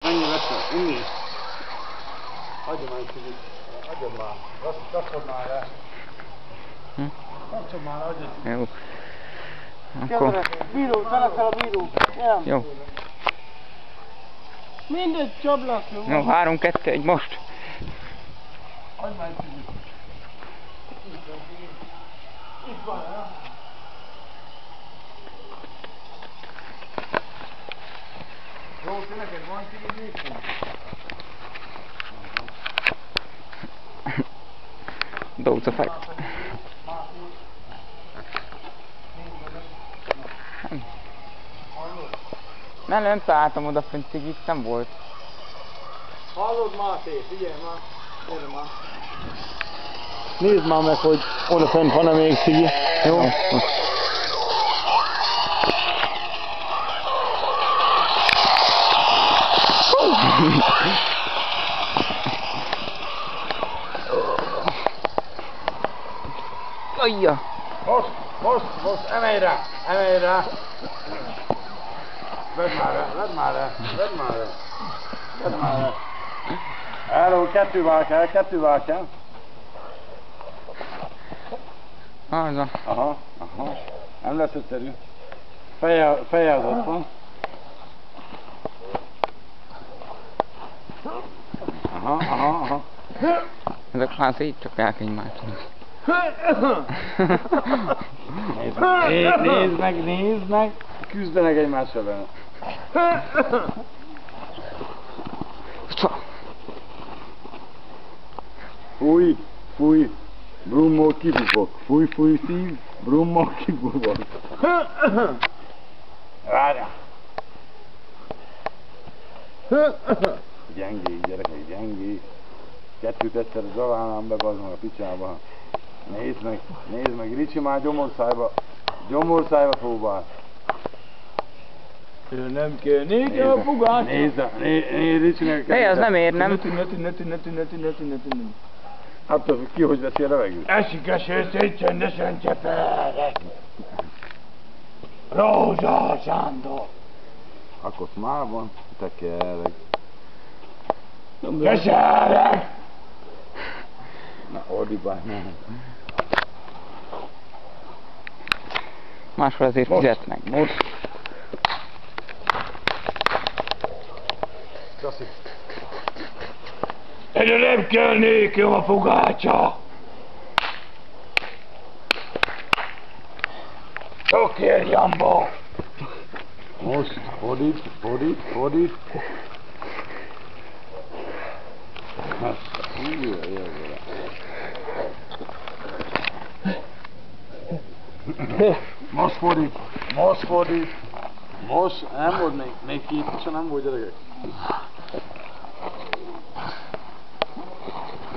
Mennyi vette? Inni? Adja már egy kicsit. Adjad már. Kapcsold már le. Kapcsold már le, adjad. Jó. Akkor... Bíró, feled fel a bíró. Jó. Mindegy, csablak. Jó, 3, 2, 1, most. Adj már egy kicsit. Itt van, nem? Jó, te neked van kicsit néztem? Dose effect. Nem találtam odafönt cigit, nem volt. Hallod, Máté? Figyelj már. Gyere már. Nézd már meg, hogy odafent van-e még cigi. Jó? Ajja! Most, emelj rá! Vedd már rá! Erről kettővel kell. Az. Aha. Nem lesz egyszerű. Feje az ott van. Aha. Ezek már szétcsapják egymást. Nézd meg! Küzdenek egymással benne. Fúj, brummó kipufog. Fúj szív, brummó kipufog. Várjál! Gyengék, gyerekek, gyengék. Kettőt egyszerre zaválnám be, bazd meg a picsába. Nézd meg, Ricsi már gyomorszájba próbál. Nem kell, négy a fugát. Nézd, Ricsinek. Ne, az nem ér, nem? Ne tűnj. Attól függ ki, hogy veszi a levegőt. Esik eső, szét csendesen cseperek. Rózsa Sándor. Akkor már van, tekerek. Keserek. Na, ordibálj, nem. Máshol azért fizetnek. Most. Köszi. Egyre nem kell nékem a fogácsa. Sokért, Jambó. Most, fordít. Most fordít. Most, nem volt még két, csak nem volt, gyerekek.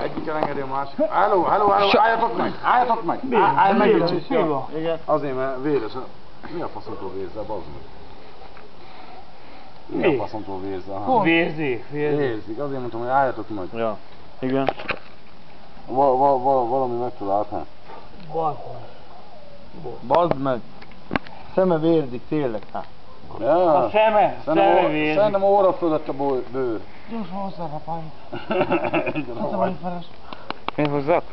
Egyik elengedi a másik. Álló, álljatok meg! Állj meg, Ricsi! Igen. Azért, mert véres. Mi a faszomtól vérzel, bazd meg? Mi a faszomtól vérzel? Vérzik, azért mondtam, hogy álljatok meg. Ja. Igen. Valami megtalált, hát? Bazd meg. Szeme vérzik, tényleg, hát. Ja. A szeme vérzik. Szerintem óra fölött a bőr. Gyors hozzá, rapány. Igen, Hozzá vagy feles. Én hozzak?